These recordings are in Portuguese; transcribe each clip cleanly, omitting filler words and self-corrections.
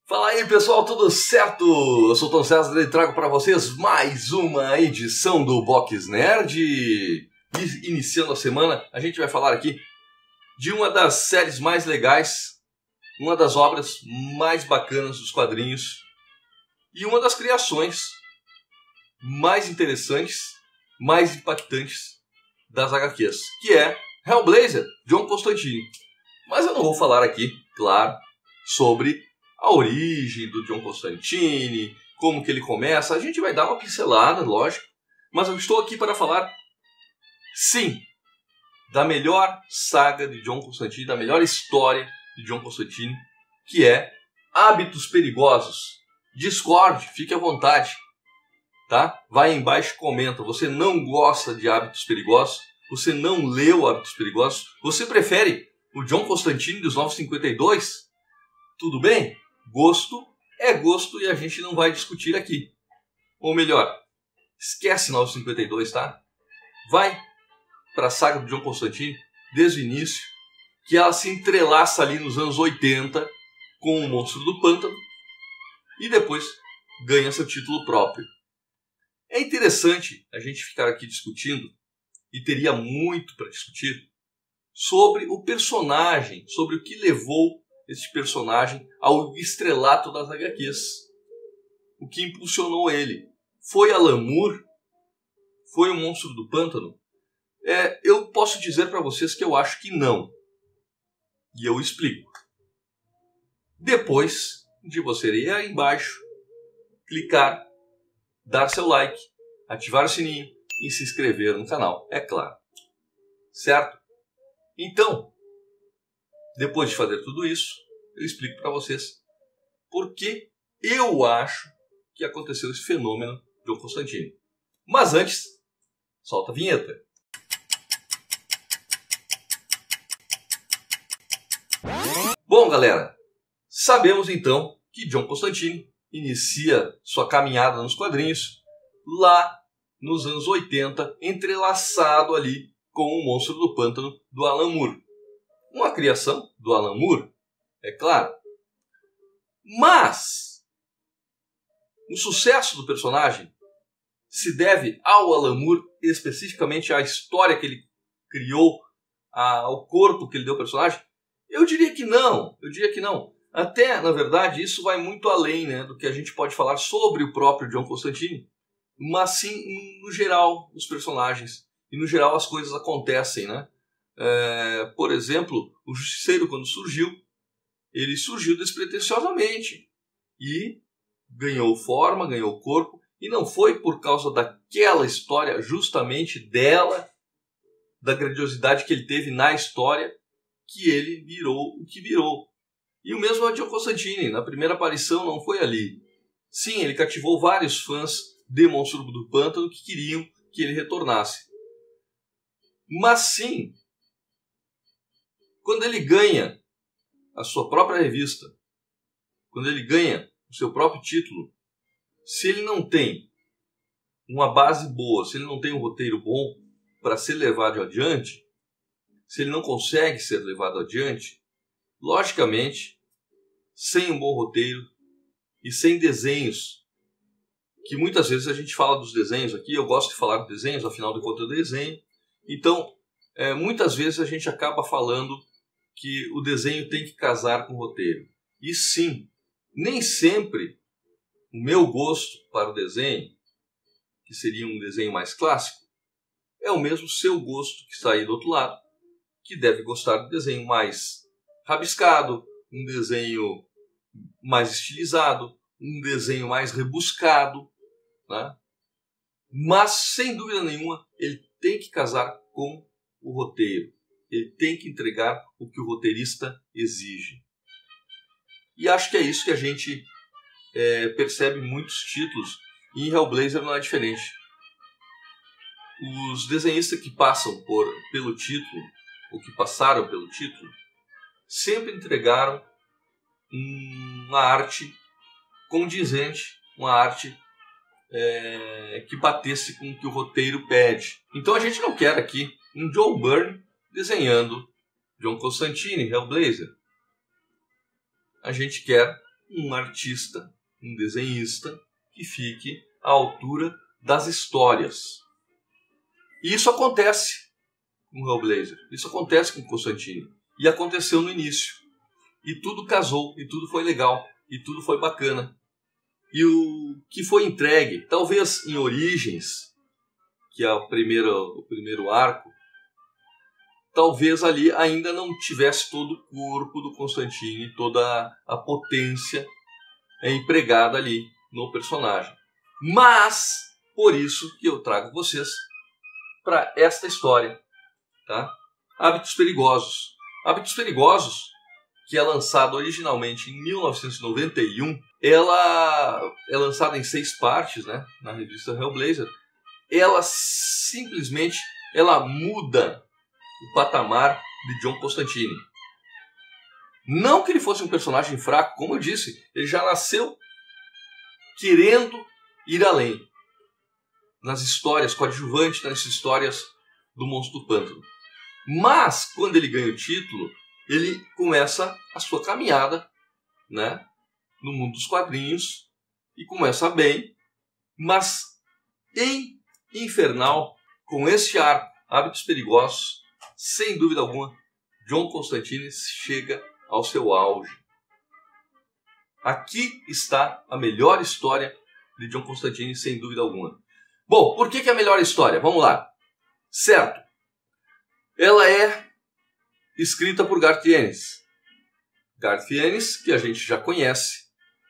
Fala aí pessoal, tudo certo? Eu sou o Tom César e trago para vocês mais uma edição do Box Nerd. E iniciando a semana, a gente vai falar aqui de uma das séries mais legais, uma das obras mais bacanas dos quadrinhos e uma das criações mais interessantes, mais impactantes das HQs, que é Hellblazer, John Constantine. Mas eu não vou falar aqui, claro, sobre a origem do John Constantine, como que ele começa. A gente vai dar uma pincelada, lógico, mas eu estou aqui para falar, sim, da melhor saga de John Constantine, da melhor história de John Constantine, que é Hábitos Perigosos. Discorde, fique à vontade, tá? Vai aí embaixo e comenta. Você não gosta de Hábitos Perigosos? Você não leu Hábitos Perigosos? Você prefere o John Constantine dos 952? Tudo bem? Gosto é gosto e a gente não vai discutir aqui. Ou melhor, esquece 952, tá? Vai para a saga do John Constantine desde o início, que ela se entrelaça ali nos anos 80 com o Monstro do Pântano e depois ganha seu título próprio. É interessante a gente ficar aqui discutindo, e teria muito para discutir, sobre o personagem, sobre o que levou este personagem ao estrelato das HQs. O que impulsionou ele? Foi Alan Moore? Foi o Monstro do Pântano? Eu posso dizer para vocês que eu acho que não. E eu explico. Depois de você ir aí embaixo, clicar, dar seu like, ativar o sininho e se inscrever no canal, é claro. Certo? Então, depois de fazer tudo isso, eu explico para vocês por que eu acho que aconteceu esse fenômeno John Constantine. Mas antes, solta a vinheta. Bom, galera, sabemos então que John Constantine inicia sua caminhada nos quadrinhos lá nos anos 80, entrelaçado ali com o Monstro do Pântano do Alan Moore. Uma criação do Alan Moore, é claro. Mas o sucesso do personagem se deve ao Alan Moore, especificamente à história que ele criou, ao corpo que ele deu ao personagem? Eu diria que não. Até, na verdade, isso vai muito além, né, do que a gente pode falar sobre o próprio John Constantine, mas sim, no geral, os personagens. E, no geral, as coisas acontecem, né? Por exemplo, o Justiceiro, quando surgiu, ele surgiu despretensiosamente e ganhou forma, ganhou corpo, e não foi por causa daquela história, justamente dela, da grandiosidade que ele teve na história, que ele virou o que virou. E o mesmo é o John Constantine, na primeira aparição não foi ali. Sim, ele cativou vários fãs de Monstro do Pântano que queriam que ele retornasse. Mas sim, quando ele ganha a sua própria revista, quando ele ganha o seu próprio título, se ele não tem uma base boa, se ele não tem um roteiro bom para ser levado adiante, se ele não consegue ser levado adiante, logicamente, sem um bom roteiro e sem desenhos, que muitas vezes a gente fala dos desenhos aqui, eu gosto de falar dos desenhos, afinal de contas eu desenho, então muitas vezes a gente acaba falando que o desenho tem que casar com o roteiro. E sim, nem sempre o meu gosto para o desenho, que seria um desenho mais clássico, é o mesmo seu gosto que está aí do outro lado, que deve gostar do desenho mais rabiscado, um desenho mais estilizado, um desenho mais rebuscado, né? Mas, sem dúvida nenhuma, ele tem que casar com o roteiro. Ele tem que entregar o que o roteirista exige. E acho que é isso que a gente percebe em muitos títulos, e em Hellblazer não é diferente. Os desenhistas que passam pelo título, ou que passaram pelo título, sempre entregaram uma arte condizente, uma arte que batesse com o que o roteiro pede. Então a gente não quer aqui um Joe Byrne desenhando John Constantine, Hellblazer. A gente quer um artista, um desenhista que fique à altura das histórias. E isso acontece com o Hellblazer, isso acontece com o Constantine. E aconteceu no início. E tudo casou, e tudo foi legal, e tudo foi bacana. E o que foi entregue, talvez em Origens, que é o primeiro arco, talvez ali ainda não tivesse todo o corpo do Constantine, toda a potência empregada ali no personagem. Mas, por isso que eu trago vocês para esta história, tá? Hábitos Perigosos. Hábitos Perigosos, que é lançado originalmente em 1991, ela é lançada em 6 partes, né, na revista Hellblazer. Ela simplesmente muda o patamar de John Constantine. Não que ele fosse um personagem fraco, como eu disse, ele já nasceu querendo ir além. Nas histórias coadjuvantes, nas histórias do Monstro do Pântano. Mas, quando ele ganha o título, ele começa a sua caminhada, né, no mundo dos quadrinhos, e começa bem, mas em Infernal, com este arco, Hábitos Perigosos, sem dúvida alguma, John Constantine chega ao seu auge. Aqui está a melhor história de John Constantine, sem dúvida alguma. Bom, por que é a melhor história? Vamos lá. Certo. Ela é escrita por Garth Ennis. Garth Ennis, que a gente já conhece,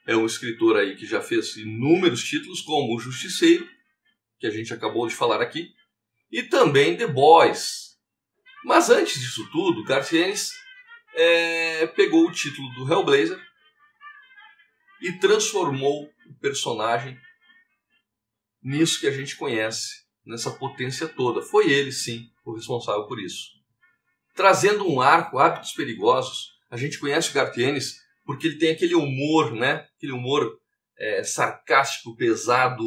é um escritor aí que já fez inúmeros títulos, como O Justiceiro, que a gente acabou de falar aqui, e também The Boys. Mas antes disso tudo, Garth Ennis pegou o título do Hellblazer e transformou o personagem nisso que a gente conhece, nessa potência toda. Foi ele, sim, o responsável por isso. Trazendo um arco, Hábitos Perigosos, a gente conhece o Garth Ennis porque ele tem aquele humor, né? Aquele humor sarcástico, pesado,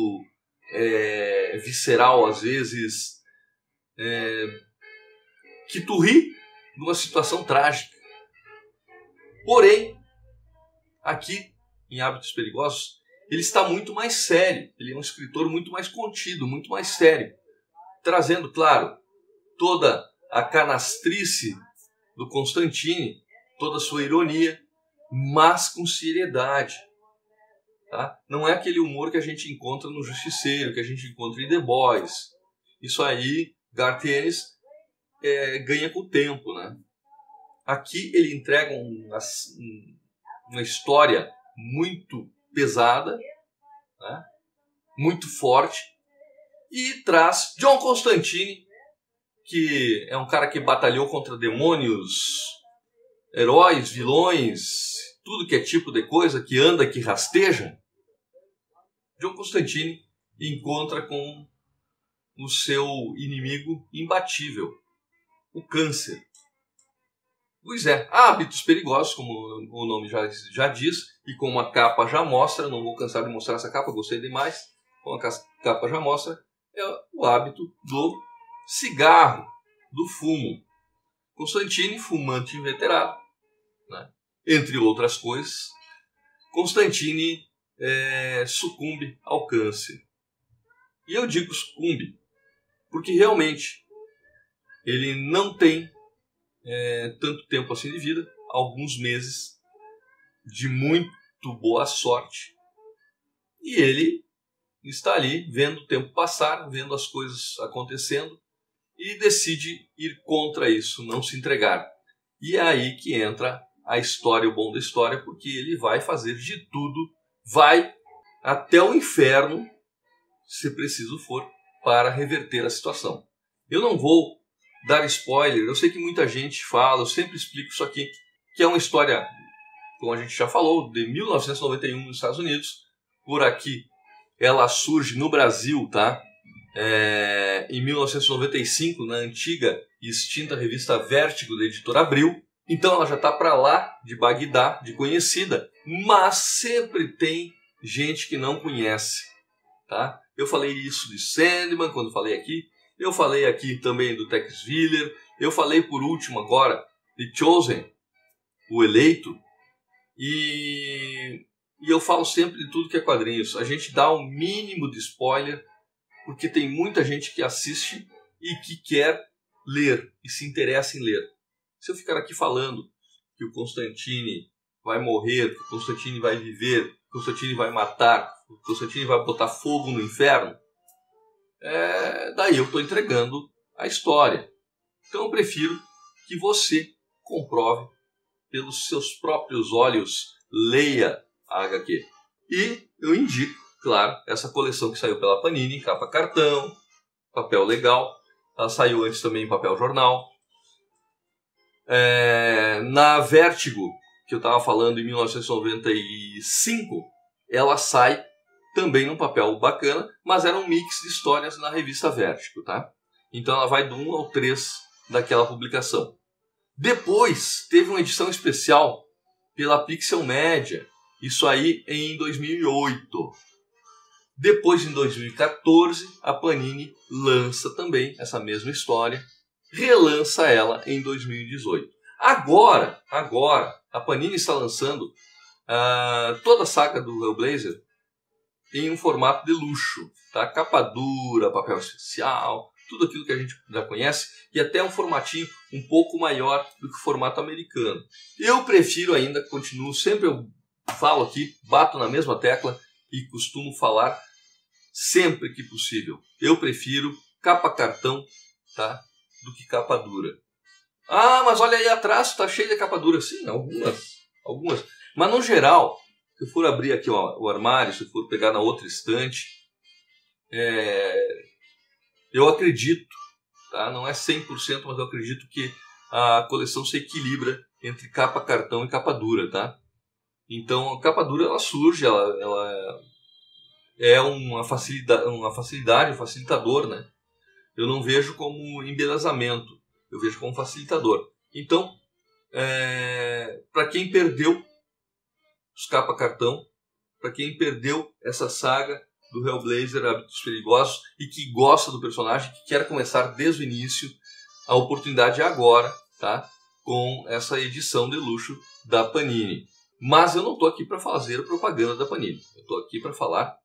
visceral às vezes, que tu ri numa situação trágica. Porém, aqui em Hábitos Perigosos, ele está muito mais sério. Ele é um escritor muito mais contido, muito mais sério. Trazendo, claro, toda a canastrice do Constantine, toda a sua ironia, mas com seriedade. Tá? Não é aquele humor que a gente encontra no Justiceiro, que a gente encontra em The Boys. Isso aí, Garth Ennis ganha com o tempo. Né? Aqui ele entrega uma história muito pesada, né? Muito forte, e traz John Constantine, que é um cara que batalhou contra demônios, heróis, vilões, tudo que é tipo de coisa, que anda, que rasteja. John Constantine encontra com o seu inimigo imbatível, o Câncer. Pois é, Hábitos Perigosos, como o nome já diz, e como a capa já mostra, não vou cansar de mostrar essa capa, gostei demais, como a capa já mostra, é o hábito do cigarro, do fumo. Constantine, fumante inveterado, né? Entre outras coisas, Constantine sucumbe ao câncer. E eu digo sucumbe, porque realmente ele não tem tanto tempo assim de vida, alguns meses de muito boa sorte, e ele está ali vendo o tempo passar, vendo as coisas acontecendo, e decide ir contra isso, não se entregar. E é aí que entra a história, o bom da história, porque ele vai fazer de tudo, vai até o inferno, se preciso for, para reverter a situação. Eu não vou dar spoiler, eu sei que muita gente fala, eu sempre explico isso aqui, que é uma história, como a gente já falou, de 1991 nos Estados Unidos. Por aqui ela surge no Brasil, tá? Em 1995, na antiga e extinta revista Vértigo, da editora Abril. Então ela já está para lá de Bagdá, de conhecida, mas sempre tem gente que não conhece, tá? Eu falei isso de Sandman quando falei aqui. Eu falei aqui também do Tex Willer. Eu falei por último agora de Chosen, o Eleito. E E eu falo sempre de tudo que é quadrinhos. A gente dá um mínimo de spoiler, porque tem muita gente que assiste e que quer ler e se interessa em ler. Se eu ficar aqui falando que o Constantine vai morrer, que o Constantine vai viver, que o Constantine vai matar, que o Constantine vai botar fogo no inferno, daí eu estou entregando a história. Então eu prefiro que você comprove pelos seus próprios olhos, leia a HQ. E eu indico, claro, essa coleção que saiu pela Panini, capa cartão, papel legal. Ela saiu antes também em papel jornal. Na Vertigo, que eu estava falando em 1995, ela sai também num papel bacana, mas era um mix de histórias na revista Vertigo, tá? Então ela vai do 1 ao 3 daquela publicação. Depois teve uma edição especial pela Pixel Media, isso aí em 2008. Depois, em 2014, a Panini lança também essa mesma história, relança ela em 2018. Agora, a Panini está lançando toda a saga do Hellblazer em um formato de luxo, tá? Capa dura, papel especial, tudo aquilo que a gente já conhece, e até um formatinho um pouco maior do que o formato americano. Eu prefiro ainda, continuo, sempre eu falo aqui, bato na mesma tecla e costumo falar sempre que possível. Eu prefiro capa cartão, tá, do que capa dura. Ah, mas olha aí atrás, está cheio de capa dura. Sim, algumas. Mas no geral, se eu for abrir aqui o armário, se eu for pegar na outra estante, eu acredito, tá? Não é 100%, mas eu acredito que a coleção se equilibra entre capa cartão e capa dura, tá? Então a capa dura ela surge, ela é uma facilidade, um facilitador, né? Eu não vejo como embelezamento, eu vejo como facilitador. Então, para quem perdeu os capa cartão, para quem perdeu essa saga do Hellblazer, Hábitos Perigosos, e que gosta do personagem, que quer começar desde o início, a oportunidade é agora, tá? Com essa edição de luxo da Panini. Mas eu não estou aqui para fazer propaganda da Panini. Eu estou aqui para falar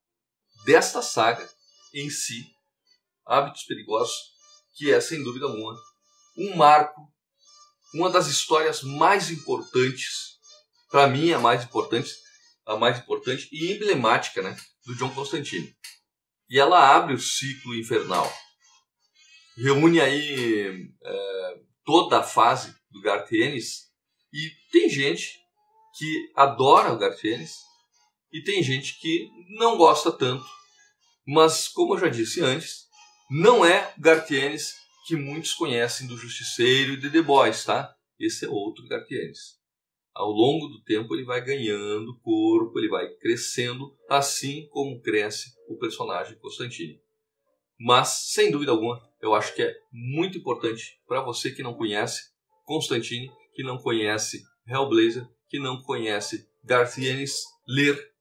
desta saga em si, Hábitos Perigosos, que é, sem dúvida alguma, um marco, uma das histórias mais importantes, para mim a mais importante e emblemática, né, do John Constantine. E ela abre o ciclo infernal. Reúne aí toda a fase do Garth Ennis, e tem gente que adora o Garth Ennis e tem gente que não gosta tanto. Mas, como eu já disse antes, não é o Garth Ennis que muitos conhecem do Justiceiro e de The Boys, tá? Esse é outro Garth Ennis. Ao longo do tempo ele vai ganhando corpo, ele vai crescendo, assim como cresce o personagem Constantine. Mas, sem dúvida alguma, eu acho que é muito importante para você que não conhece Constantine, que não conhece Hellblazer, que não conhece Garth Ennis, ler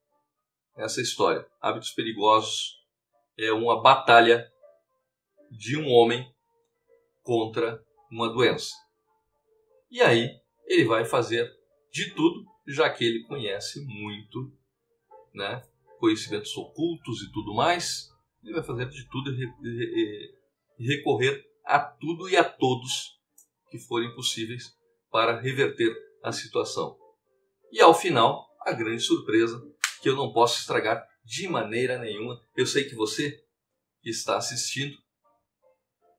essa história. Hábitos Perigosos é uma batalha de um homem contra uma doença. E aí ele vai fazer de tudo, já que ele conhece muito, né, conhecimentos ocultos e tudo mais. Ele vai fazer de tudo e recorrer a tudo e a todos que forem possíveis para reverter a situação. E ao final, a grande surpresa, que eu não posso estragar de maneira nenhuma. Eu sei que você que está assistindo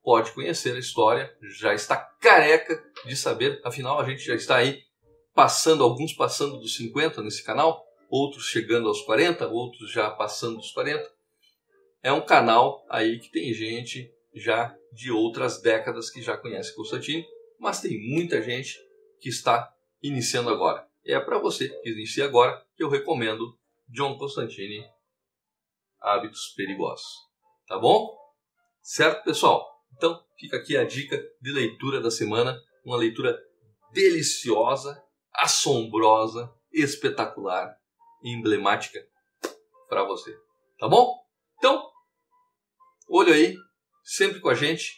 pode conhecer a história, já está careca de saber, afinal a gente já está aí alguns passando dos 50 nesse canal, outros chegando aos 40, outros já passando dos 40. É um canal aí que tem gente já de outras décadas que já conhece Constantine, mas tem muita gente que está iniciando agora. E é para você que inicia agora que eu recomendo John Constantine, Hábitos Perigosos. Tá bom? Certo, pessoal? Então, fica aqui a dica de leitura da semana. Uma leitura deliciosa, assombrosa, espetacular e emblemática para você. Tá bom? Então, olho aí, sempre com a gente.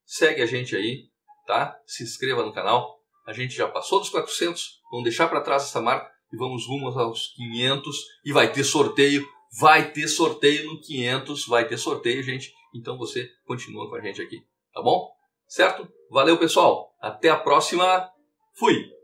Segue a gente aí, tá? Se inscreva no canal. A gente já passou dos 400. Vamos deixar para trás essa marca e vamos rumo aos 500 e vai ter sorteio no 500, vai ter sorteio, gente. Então você continua com a gente aqui, tá bom? Certo? Valeu, pessoal. Até a próxima. Fui!